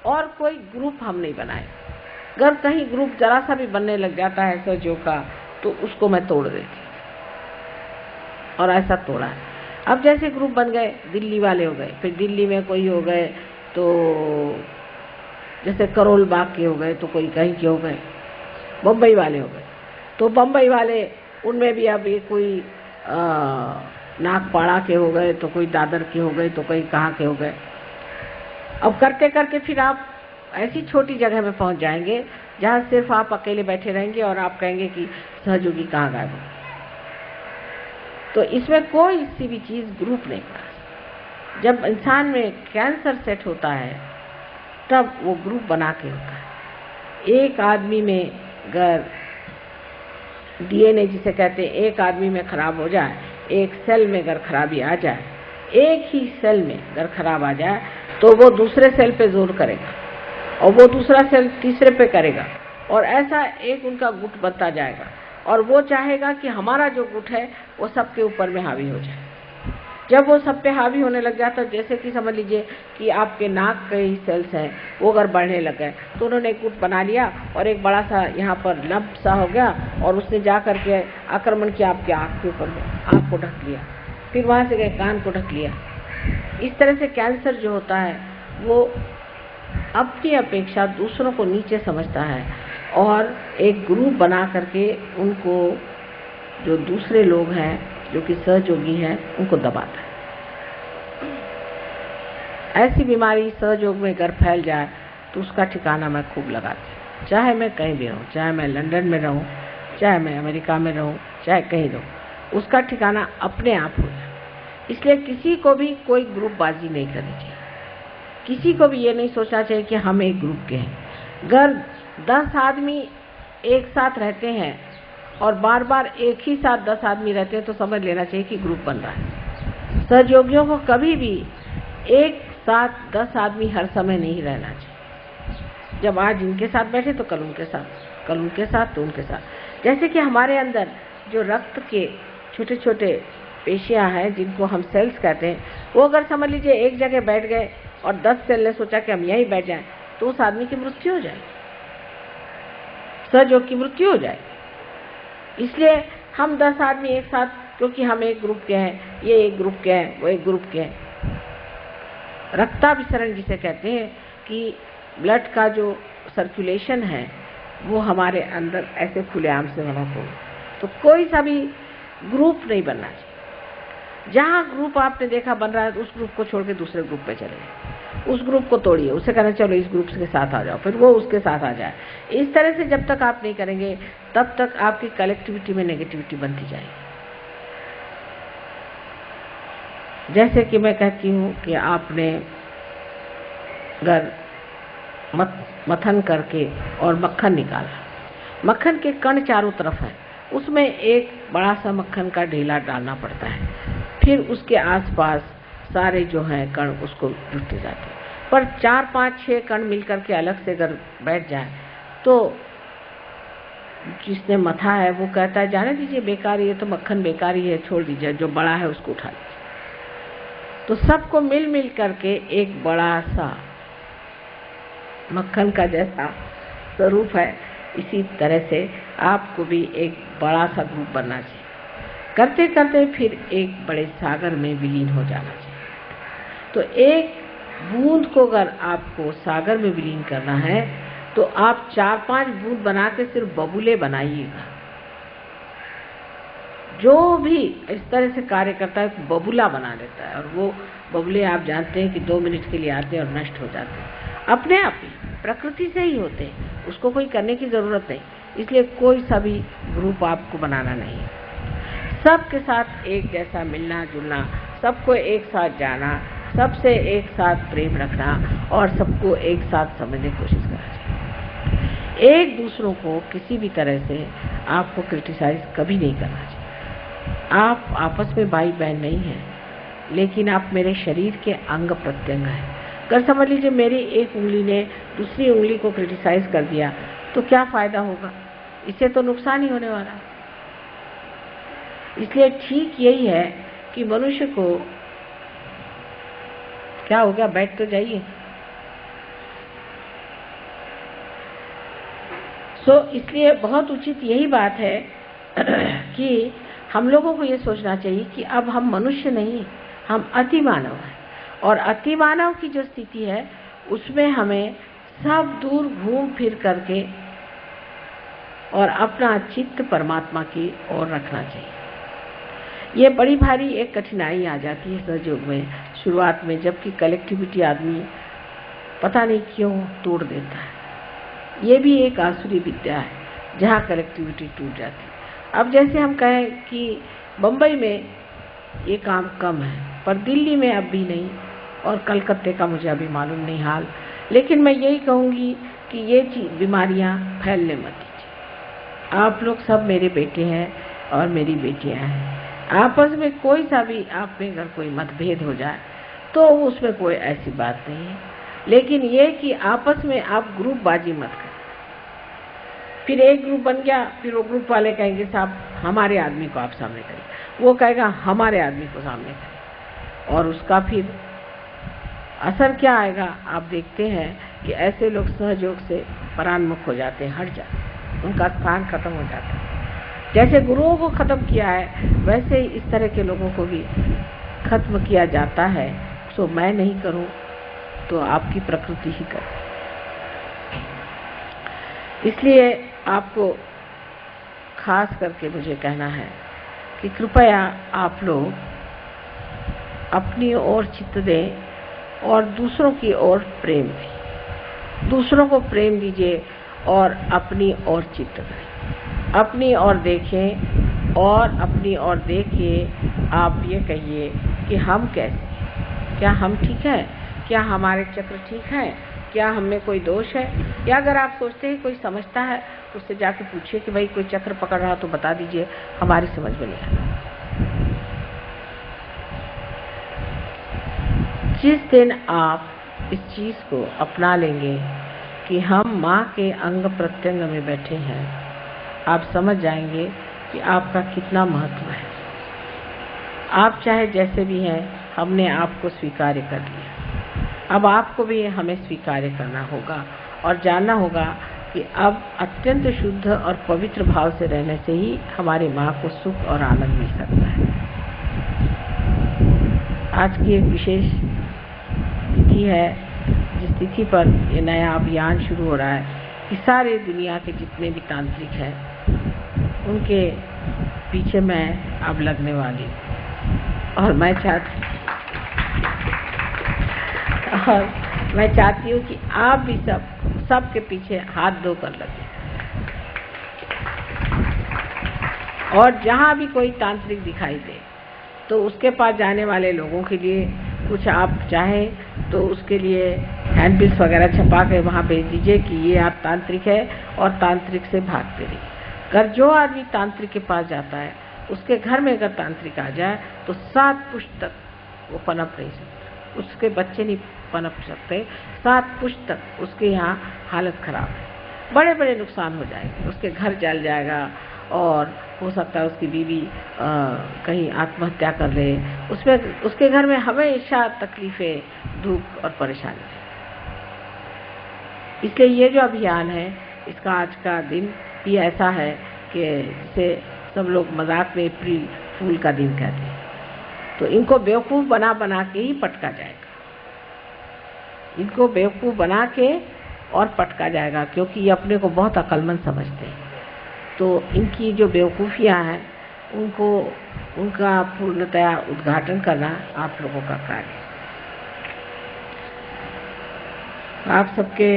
और कोई ग्रुप हम नहीं बनाए। अगर कहीं ग्रुप जरा सा भी बनने लग जाता है सहजयोग का तो उसको मैं तोड़ देती, और ऐसा तोड़ा है। अब जैसे ग्रुप बन गए, दिल्ली वाले हो गए, फिर दिल्ली में कोई हो गए, तो जैसे करोल बाग के हो गए, तो कोई कहीं के हो गए, बम्बई वाले हो गए, तो बम्बई वाले उनमें भी अब ये कोई नागपाड़ा के हो गए, तो कोई दादर के हो गए, तो कोई कहाँ के हो गए। अब करते करके फिर आप ऐसी छोटी जगह में पहुंच जाएंगे जहां सिर्फ आप अकेले बैठे रहेंगे और आप कहेंगे कि सहयोगी कहाँ गायब हो। तो इसमें कोई सी भी चीज ग्रुप नहीं बना। जब इंसान में कैंसर सेट होता है तब वो ग्रुप बना के होता है। एक आदमी में अगर डीएनए जिसे कहते हैं, एक आदमी में खराब हो जाए, एक सेल में अगर खराबी आ जाए, एक ही सेल में अगर खराब आ जाए तो वो दूसरे सेल पे जोर करेगा और वो दूसरा सेल तीसरे पे करेगा, और ऐसा एक उनका गुट बनता जाएगा, और वो चाहेगा कि हमारा जो गुट है वो सबके ऊपर में हावी हो जाए। जब वो सब पे हावी होने लग जाता है, जैसे कि समझ लीजिए कि आपके नाक के ही सेल्स हैं वो अगर बढ़ने लग गए, तो उन्होंने एक गुट बना लिया और एक बड़ा सा यहाँ पर लंप सा हो गया, और उसने जा करके आक्रमण किया आपके आँख के ऊपर में, आँख को ढक लिया, फिर वहाँ से गए कान को ढक लिया। इस तरह से कैंसर जो होता है वो अपनी अपेक्षा दूसरों को नीचे समझता है और एक ग्रुप बना करके उनको, जो दूसरे लोग हैं जो कि सहयोगी हैं, उनको दबाता है। ऐसी बीमारी सहयोग में अगर फैल जाए तो उसका ठिकाना मैं खूब लगाती हूँ। चाहे मैं कहीं भी रहूँ, चाहे मैं लंदन में रहूँ, चाहे मैं अमेरिका में रहूँ, चाहे कहीं रहूँ, उसका ठिकाना अपने आप हो जाए। इसलिए किसी को भी कोई ग्रुपबाजी नहीं करनी चाहिए। किसी को भी ये नहीं सोचना चाहिए कि हम एक ग्रुप के हैं। अगर 10 आदमी एक साथ रहते हैं और बार बार एक ही साथ 10 आदमी रहते हैं तो समझ लेना चाहिए कि ग्रुप बन रहा है। सहयोगियों को कभी भी एक साथ 10 आदमी हर समय नहीं रहना चाहिए। जब आज इनके साथ बैठे तो कल उनके साथ, कल उनके साथ तो उनके साथ। जैसे कि हमारे अंदर जो रक्त के छोटे छोटे पेशियां हैं जिनको हम सेल्स कहते हैं, वो अगर समझ लीजिए एक जगह बैठ गए और 10 सेल ने सोचा कि हम यहीं बैठ जाएं, तो उस आदमी की मृत्यु हो जाए, सहयोग की मृत्यु हो जाए। इसलिए हम 10 आदमी एक साथ, क्योंकि हम एक ग्रुप के हैं, ये एक ग्रुप के हैं, वो एक ग्रुप के हैं। रक्ताभिसरण जिसे कहते हैं कि ब्लड का जो सर्कुलेशन है वो हमारे अंदर ऐसे खुलेआम से होना चाहिए। तो कोई सा भी ग्रुप नहीं बनना चाहिए। जहाँ ग्रुप आपने देखा बन रहा है, उस ग्रुप को छोड़ के दूसरे ग्रुप पे चले जाए, उस ग्रुप को तोड़िए, उससे कहना चलो इस ग्रुप के साथ आ जाओ, फिर वो उसके साथ आ जाए। इस तरह से जब तक आप नहीं करेंगे तब तक आपकी कलेक्टिविटी में नेगेटिविटी बनती जाएगी। जैसे कि मैं कहती हूँ कि आपने अगर मथन करके और मक्खन निकाला, मक्खन के कण चारों तरफ है, उसमें एक बड़ा सा मक्खन का ढेला डालना पड़ता है, फिर उसके आसपास सारे जो हैं कण उसको जुटते जाते हैं। पर 4, 5, 6 कण मिलकर के अलग से अगर बैठ जाए तो जिसने मथा है वो कहता है जाने दीजिए, बेकार, ये तो मक्खन बेकार ही है, छोड़ दीजिए, जो बड़ा है उसको उठा लीजिए। तो सबको मिल मिल करके एक बड़ा सा मक्खन का जैसा स्वरूप है, इसी तरह से आपको भी एक बड़ा सा ग्रुप बनना चाहिए। करते करते फिर एक बड़े सागर में विलीन हो जाना चाहिए। तो एक बूंद को अगर आपको सागर में विलीन करना है तो आप 4-5 बूंद बना के सिर्फ बबूले बनाइएगा। जो भी इस तरह से कार्य करता है बबूला बना लेता है, और वो बबूले आप जानते हैं कि 2 मिनट के लिए आते हैं और नष्ट हो जाते हैं, अपने आप ही प्रकृति से ही होते हैं, उसको कोई करने की जरूरत नहीं। इसलिए कोई सा भी ग्रुप आपको बनाना नहीं है। सबके साथ एक जैसा मिलना जुलना, सबको एक साथ जाना, सबसे एक साथ प्रेम रखना और सबको एक साथ समझने की कोशिश करना चाहिए। एक दूसरों को किसी भी तरह से आपको क्रिटिसाइज कभी नहीं करना चाहिए। आप आपस में भाई बहन नहीं हैं, लेकिन आप मेरे शरीर के अंग प्रत्यंग हैं। अगर समझ लीजिए मेरी एक उंगली ने दूसरी उंगली को क्रिटिसाइज कर दिया तो क्या फायदा होगा? इससे तो नुकसान ही होने वाला। इसलिए ठीक यही है कि मनुष्य को, क्या हो गया, बैठ तो जाइए, इसलिए बहुत उचित यही बात है कि हम लोगों को ये सोचना चाहिए कि अब हम मनुष्य नहीं, हम अति मानव हैं, और अति मानव की जो स्थिति है उसमें हमें सब दूर घूम फिर करके और अपना चित्त परमात्मा की ओर रखना चाहिए। ये बड़ी भारी एक कठिनाई आ जाती है सहयोग में शुरुआत में, जबकि कलेक्टिविटी आदमी पता नहीं क्यों तोड़ देता है। ये भी एक आसुरी विद्या है जहाँ कलेक्टिविटी टूट जाती है। अब जैसे हम कहें कि बम्बई में ये काम कम है, पर दिल्ली में अब भी नहीं, और कलकत्ते का मुझे अभी मालूम नहीं हाल, लेकिन मैं यही कहूँगी कि ये बीमारियाँ फैलने मत दीजिए। आप लोग सब मेरे बेटे हैं और मेरी बेटियाँ हैं। आपस में कोई सा भी आप में अगर कोई मतभेद हो जाए तो उसमें कोई ऐसी बात नहीं है, लेकिन ये कि आपस में आप ग्रुपबाजी मत करें। फिर एक ग्रुप बन गया, फिर वो ग्रुप वाले कहेंगे साहब हमारे आदमी को आप सामने करिए, वो कहेगा हमारे आदमी को सामने करिए, और उसका फिर असर क्या आएगा आप देखते हैं कि ऐसे लोग सहयोग से परान्मुख हो जाते हैं, हट जाते हैं, उनका स्थान खत्म हो जाता है। जैसे गुरुओं को खत्म किया है वैसे ही इस तरह के लोगों को भी खत्म किया जाता है। सो मैं नहीं करूं तो आपकी प्रकृति ही करे। इसलिए आपको खास करके मुझे कहना है कि कृपया आप लोग अपनी ओर चित्त दें और दूसरों की ओर प्रेम दें। दूसरों को प्रेम दीजिए और अपनी ओर चित्त दें। अपनी ओर देखें और अपनी ओर देखिए आप ये कहिए कि हम कैसे, क्या हम ठीक हैं, क्या हमारे चक्र ठीक हैं, क्या हम में कोई दोष है, या अगर आप सोचते हैं कोई समझता है उससे जाके पूछिए कि भाई कोई चक्र पकड़ रहा तो बता दीजिए, हमारी समझ में नहीं आता। जिस दिन आप इस चीज को अपना लेंगे कि हम माँ के अंग प्रत्यंग में बैठे हैं, आप समझ जाएंगे कि आपका कितना महत्व है। आप चाहे जैसे भी हैं, हमने आपको स्वीकार कर लिया। अब आपको भी हमें स्वीकार करना होगा और जानना होगा कि अब अत्यंत शुद्ध और पवित्र भाव से रहने से ही हमारी माँ को सुख और आनंद मिल सकता है। आज की एक विशेष तिथि है, जिस तिथि पर ये नया अभियान शुरू हो रहा है कि सारे दुनिया के जितने भी तांत्रिक हैं उनके पीछे मैं अब लगने वाली हूँ। और मैं चाहती हूँ कि आप भी सबके पीछे हाथ धोकर लगे, और जहाँ भी कोई तांत्रिक दिखाई दे तो उसके पास जाने वाले लोगों के लिए कुछ आप चाहें तो उसके लिए हैंडबिल्स वगैरह छपा के वहाँ भेज दीजिए कि ये आप तांत्रिक है और तांत्रिक से भागते रहिए। अगर जो आदमी तांत्रिक के पास जाता है उसके घर में अगर तांत्रिक आ जाए तो 7 पुश्त तक वो पनप नहीं सकते, उसके बच्चे नहीं पनप सकते। 7 पुश्त तक उसके यहाँ हालत खराब है, बड़े बड़े नुकसान हो जाएंगे, उसके घर जल जाएगा और हो सकता है उसकी बीवी कहीं आत्महत्या कर ले। उसमें उसके घर में हमेशा तकलीफें, दुख और परेशानी है। इसलिए ये जो अभियान है इसका आज का दिन भी ऐसा है कि इसे सब लोग मजाक में अप्रैल फूल का दिन कहते हैं। तो इनको बेवकूफ़ बना बना के ही पटका जाएगा, इनको बेवकूफ़ बना के और पटका जाएगा, क्योंकि ये अपने को बहुत अक्लमंद समझते हैं। तो इनकी जो बेवकूफ़ियाँ हैं उनका पूर्णतया उद्घाटन करना आप लोगों का कार्य है। आप सबके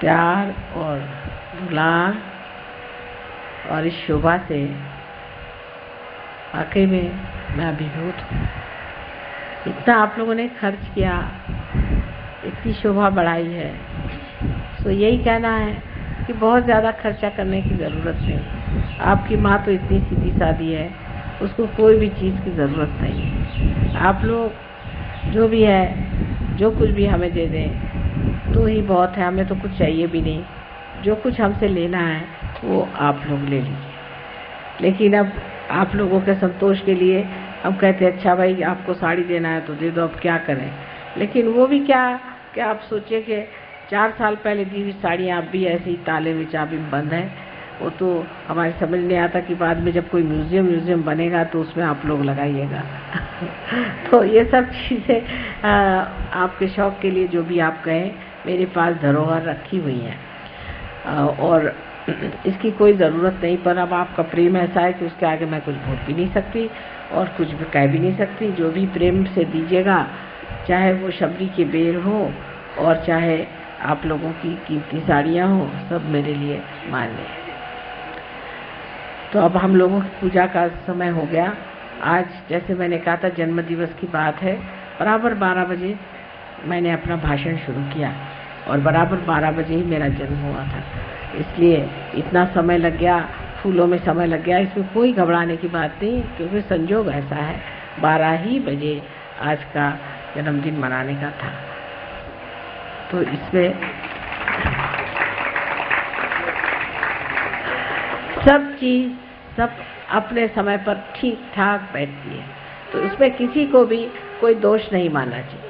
प्यार और दुलार और इस शोभा से वाकई में मैं अभिभूत हूँ। इतना आप लोगों ने खर्च किया, इतनी शोभा बढ़ाई है, तो यही कहना है कि बहुत ज़्यादा खर्चा करने की ज़रूरत नहीं। आपकी माँ तो इतनी सीधी सादी है, उसको कोई भी चीज़ की ज़रूरत नहीं है। आप लोग जो भी है, जो कुछ भी हमें दे दें तो ही बहुत है, हमें तो कुछ चाहिए भी नहीं। जो कुछ हमसे लेना है वो आप लोग ले लीजिए। लेकिन अब आप लोगों के संतोष के लिए हम कहते हैं अच्छा भाई आपको साड़ी देना है तो दे दो, अब क्या करें। लेकिन वो भी क्या कि आप सोचिए कि 4 साल पहले दी हुई साड़ियाँ अब भी ऐसे ही ताले में चाबी में बंद है। वो तो हमारे समझ नहीं आता कि बाद में जब कोई म्यूजियम बनेगा तो उसमें आप लोग लगाइएगा। तो ये सब चीज़ें आपके शौक के लिए जो भी आप कहें, मेरे पास धरोहर रखी हुई है और इसकी कोई ज़रूरत नहीं। पर अब आपका प्रेम ऐसा है कि उसके आगे मैं कुछ बोल भी नहीं सकती और कुछ भी कह भी नहीं सकती। जो भी प्रेम से दीजिएगा, चाहे वो शबरी के बेर हो और चाहे आप लोगों की कीमती साड़ियाँ हो, सब मेरे लिए मान्य है। तो अब हम लोगों की पूजा का समय हो गया। आज जैसे मैंने कहा था जन्म दिवस की बात है, बराबर 12 बजे मैंने अपना भाषण शुरू किया और बराबर 12 बजे ही मेरा जन्म हुआ था। इसलिए इतना समय लग गया, फूलों में समय लग गया, इसमें कोई घबराने की बात नहीं, क्योंकि संजोग ऐसा है 12 ही बजे आज का जन्मदिन मनाने का था। तो इसमें सब चीज सब अपने समय पर ठीक ठाक बैठती है, तो इसमें किसी को भी कोई दोष नहीं मानना चाहिए।